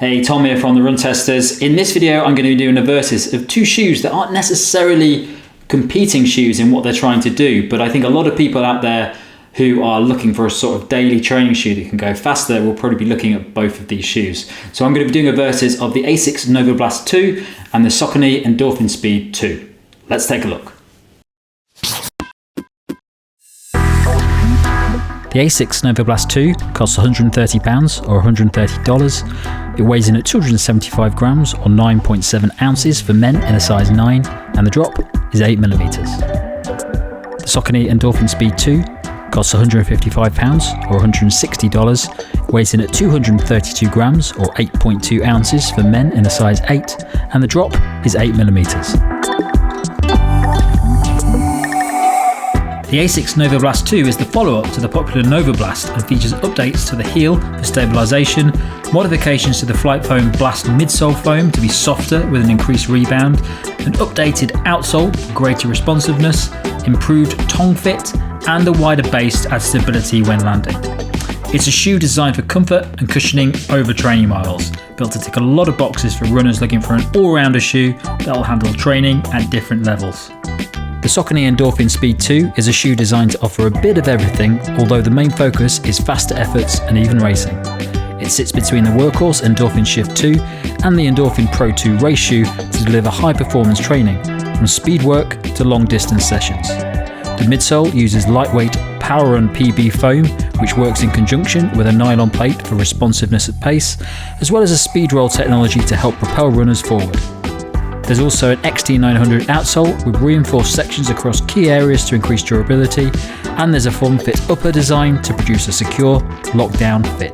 Hey, Tom here from the Run Testers. In this video, I'm going to be doing a versus of two shoes that aren't necessarily competing shoes in what they're trying to do, but I think a lot of people out there who are looking for a sort of daily training shoe that can go faster will probably be looking at both of these shoes. So I'm going to be doing a versus of the Asics Novablast 2 and the Saucony Endorphin Speed 2. Let's take a look. The Asics Novablast 2 costs £130 or $130. It weighs in at 275 grams or 9.7 ounces for men in a size 9, and the drop is 8mm. The Saucony Endorphin Speed 2 costs £155 or $160. It weighs in at 232 grams or 8.2 ounces for men in a size 8, and the drop is 8mm. The Asics Novablast 2 is the follow-up to the popular Novablast and features updates to the heel for stabilisation, modifications to the Flight Foam Blast midsole foam to be softer with an increased rebound, an updated outsole for greater responsiveness, improved tongue fit, and a wider base to add stability when landing. It's a shoe designed for comfort and cushioning over training miles, built to tick a lot of boxes for runners looking for an all-rounder shoe that will handle training at different levels. The Saucony Endorphin Speed 2 is a shoe designed to offer a bit of everything, although the main focus is faster efforts and even racing. It sits between the workhorse Endorphin Shift 2 and the Endorphin Pro 2 race shoe to deliver high performance training, from speed work to long distance sessions. The midsole uses lightweight Power Run PB foam, which works in conjunction with a nylon plate for responsiveness at pace, as well as a speed roll technology to help propel runners forward. There's also an XT900 outsole with reinforced sections across key areas to increase durability, and there's a form-fit upper design to produce a secure, lockdown fit.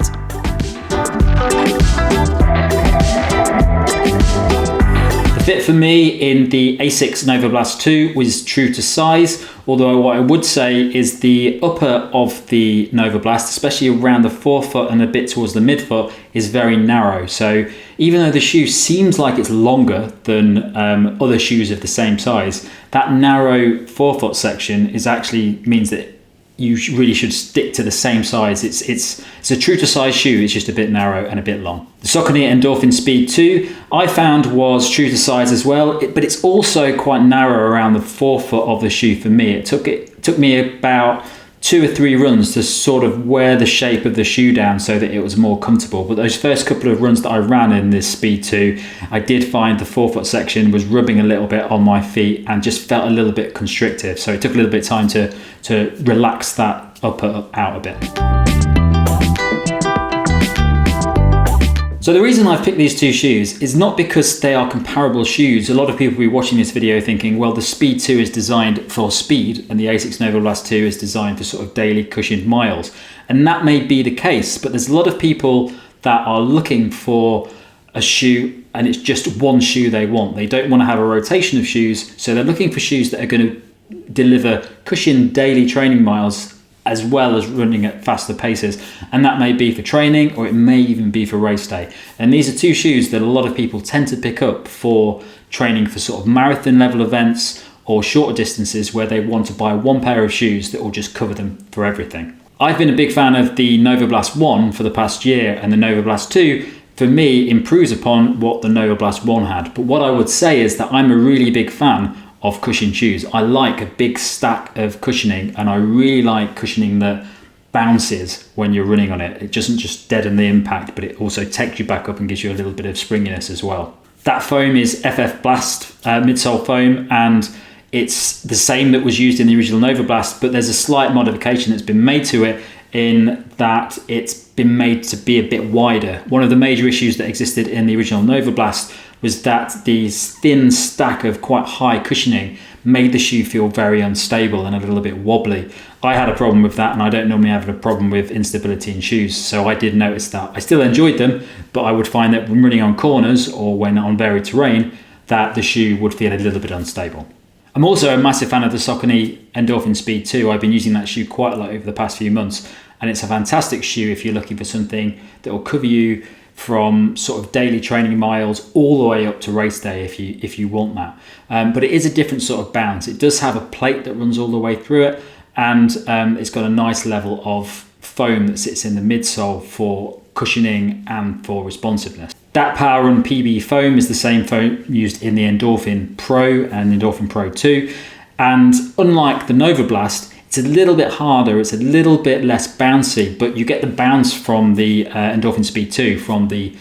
The fit for me in the Asics Novablast 2 was true to size, although what I would say is the upper of the Novablast, especially around the forefoot and a bit towards the midfoot, is very narrow. So even though the shoe seems like it's longer than other shoes of the same size, that narrow forefoot section means that you really should stick to the same size. It's a true to size shoe, it's just a bit narrow and a bit long. The Saucony Endorphin Speed 2 I found was true to size as well, but it's also quite narrow around the forefoot of the shoe for me. It took me about 2 or 3 runs to sort of wear the shape of the shoe down so that it was more comfortable. But those first couple of runs that I ran in this Speed 2, I did find the forefoot section was rubbing a little bit on my feet and just felt a little bit constrictive. So it took a little bit of time to relax that upper out a bit. So the reason I've picked these two shoes is not because they are comparable shoes. A lot of people will be watching this video thinking, well, the Speed 2 is designed for speed and the Asics Novablast 2 is designed for sort of daily cushioned miles. And that may be the case, but there's a lot of people that are looking for a shoe and it's just one shoe they want. They don't want to have a rotation of shoes, so they're looking for shoes that are going to deliver cushioned daily training miles as well as running at faster paces, and that may be for training or it may even be for race day. And these are two shoes that a lot of people tend to pick up for training for sort of marathon level events or shorter distances where they want to buy one pair of shoes that will just cover them for everything. I've been a big fan of the Novablast 1 for the past year, and the Novablast 2 for me improves upon what the Novablast 1 had. But what I would say is that I'm a really big fan of cushioned shoes. I like a big stack of cushioning, and I really like cushioning that bounces when you're running on it. It doesn't just deaden the impact, but it also takes you back up and gives you a little bit of springiness as well. That foam is FF Blast midsole foam, and it's the same that was used in the original Novablast, but there's a slight modification that's been made to it in that it's been made to be a bit wider. One of the major issues that existed in the original Novablast was that these thin stack of quite high cushioning made the shoe feel very unstable and a little bit wobbly. I had a problem with that, and I don't normally have a problem with instability in shoes, so I did notice that. I still enjoyed them, but I would find that when running on corners or when on varied terrain, that the shoe would feel a little bit unstable. I'm also a massive fan of the Saucony Endorphin Speed 2. I've been using that shoe quite a lot over the past few months, and it's a fantastic shoe if you're looking for something that will cover you from sort of daily training miles all the way up to race day if you want that. But it is a different sort of bounce. It does have a plate that runs all the way through it, and it's got a nice level of foam that sits in the midsole for cushioning and for responsiveness. That Power Run PB foam is the same foam used in the Endorphin Pro and Endorphin Pro 2. And unlike the Novablast, it's a little bit harder, it's a little bit less bouncy, but you get the bounce from the Endorphin Speed 2 from the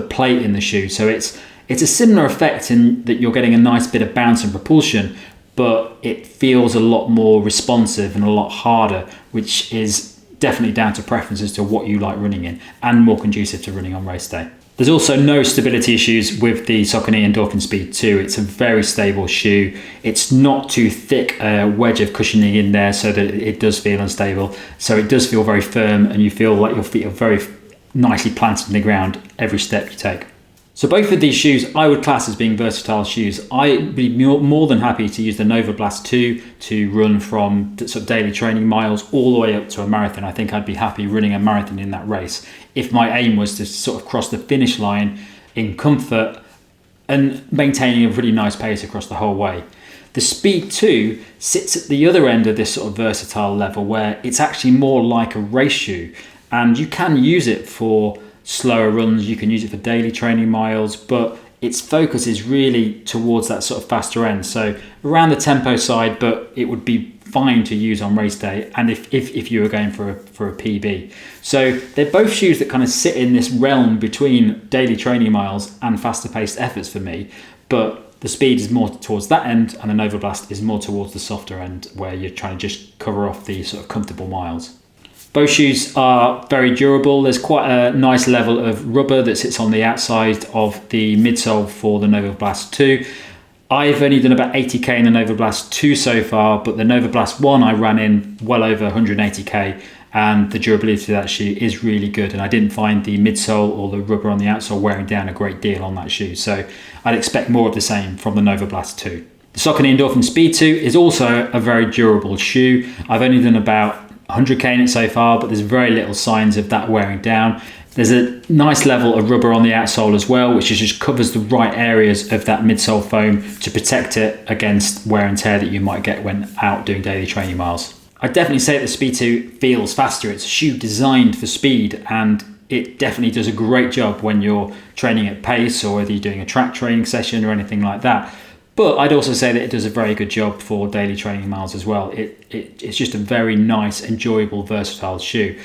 plate in the shoe. So it's a similar effect in that you're getting a nice bit of bounce and propulsion, but it feels a lot more responsive and a lot harder, which is definitely down to preference as to what you like running in, and more conducive to running on race day. There's also no stability issues with the Saucony Endorphin Speed 2. It's a very stable shoe. It's not too thick a wedge of cushioning in there so that it does feel unstable. So it does feel very firm, and you feel like your feet are very nicely planted in the ground every step you take. So both of these shoes I would class as being versatile shoes. I'd be more than happy to use the Novablast 2 to run from sort of daily training miles all the way up to a marathon. I think I'd be happy running a marathon in that race if my aim was to sort of cross the finish line in comfort and maintaining a really nice pace across the whole way. The Speed 2 sits at the other end of this sort of versatile level where it's actually more like a race shoe, and you can use it for slower runs, you can use it for daily training miles, but its focus is really towards that sort of faster end, so around the tempo side, but it would be fine to use on race day and if you were going for a PB. So they're both shoes that kind of sit in this realm between daily training miles and faster paced efforts for me, but the Speed is more towards that end and the Novablast is more towards the softer end where you're trying to just cover off the sort of comfortable miles. Both shoes are very durable. There's quite a nice level of rubber that sits on the outside of the midsole for the Novablast 2. I've only done about 80k in the Novablast 2 so far, but the Novablast 1 I ran in well over 180k, and the durability of that shoe is really good, and I didn't find the midsole or the rubber on the outsole wearing down a great deal on that shoe, so I'd expect more of the same from the Novablast 2. The Saucony Endorphin Speed 2 is also a very durable shoe. I've only done about 100k in it so far, but there's very little signs of that wearing down. There's a nice level of rubber on the outsole as well, which just covers the right areas of that midsole foam to protect it against wear and tear that you might get when out doing daily training miles. I'd definitely say that the Speed 2 feels faster. It's a shoe designed for speed, and it definitely does a great job when you're training at pace or whether you're doing a track training session or anything like that. But I'd also say that it does a very good job for daily training miles as well. It's just a very nice, enjoyable, versatile shoe.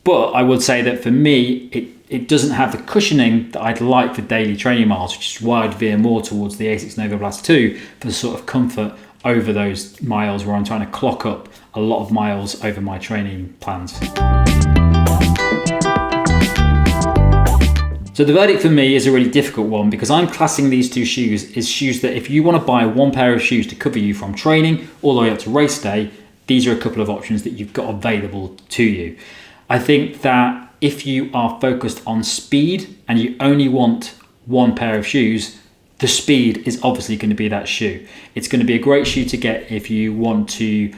But I would say that for me, it doesn't have the cushioning that I'd like for daily training miles, which is why I'd veer more towards the Asics Novablast 2 for the sort of comfort over those miles where I'm trying to clock up a lot of miles over my training plans. So the verdict for me is a really difficult one because I'm classing these two shoes as shoes that if you want to buy one pair of shoes to cover you from training all the way up to race day, these are a couple of options that you've got available to you. I think that if you are focused on speed and you only want one pair of shoes, the Speed is obviously going to be that shoe. It's going to be a great shoe to get if you want to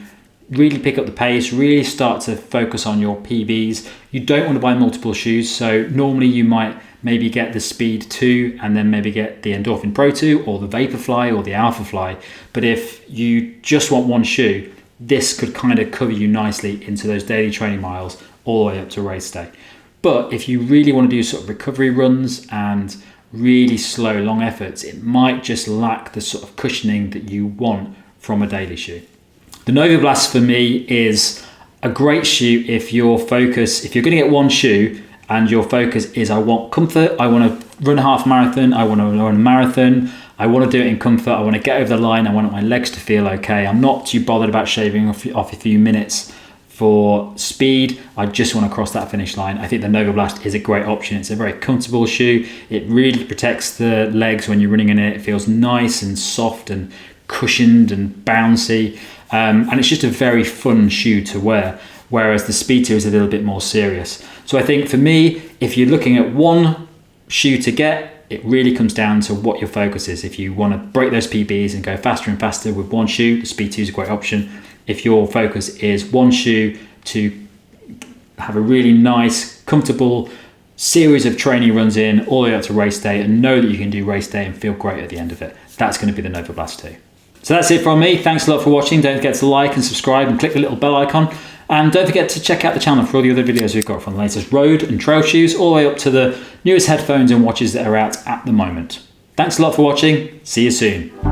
really pick up the pace, really start to focus on your PBs. You don't want to buy multiple shoes, so normally you might maybe get the Speed 2 and then maybe get the Endorphin Pro 2 or the Vaporfly or the Alphafly. But if you just want one shoe, this could kind of cover you nicely into those daily training miles all the way up to race day. But if you really want to do sort of recovery runs and really slow, long efforts, it might just lack the sort of cushioning that you want from a daily shoe. The Novablast for me is a great shoe if you're going to get one shoe and your focus is I want comfort, I want to run a half marathon, I want to run a marathon, I want to do it in comfort, I want to get over the line, I want my legs to feel okay, I'm not too bothered about shaving off a few minutes for speed, I just want to cross that finish line. I think the Novablast is a great option. It's a very comfortable shoe. It really protects the legs when you're running in it. It feels nice and soft and cushioned and bouncy. And it's just a very fun shoe to wear, whereas the Speed 2 is a little bit more serious. So I think for me, if you're looking at one shoe to get, it really comes down to what your focus is. If you want to break those PBs and go faster and faster with one shoe, the Speed 2 is a great option. If your focus is one shoe to have a really nice, comfortable series of training runs in all the way up to race day and know that you can do race day and feel great at the end of it, that's going to be the Novablast 2. So that's it from me. Thanks a lot for watching. Don't forget to like and subscribe and click the little bell icon. And don't forget to check out the channel for all the other videos we've got, from the latest road and trail shoes all the way up to the newest headphones and watches that are out at the moment. Thanks a lot for watching. See you soon.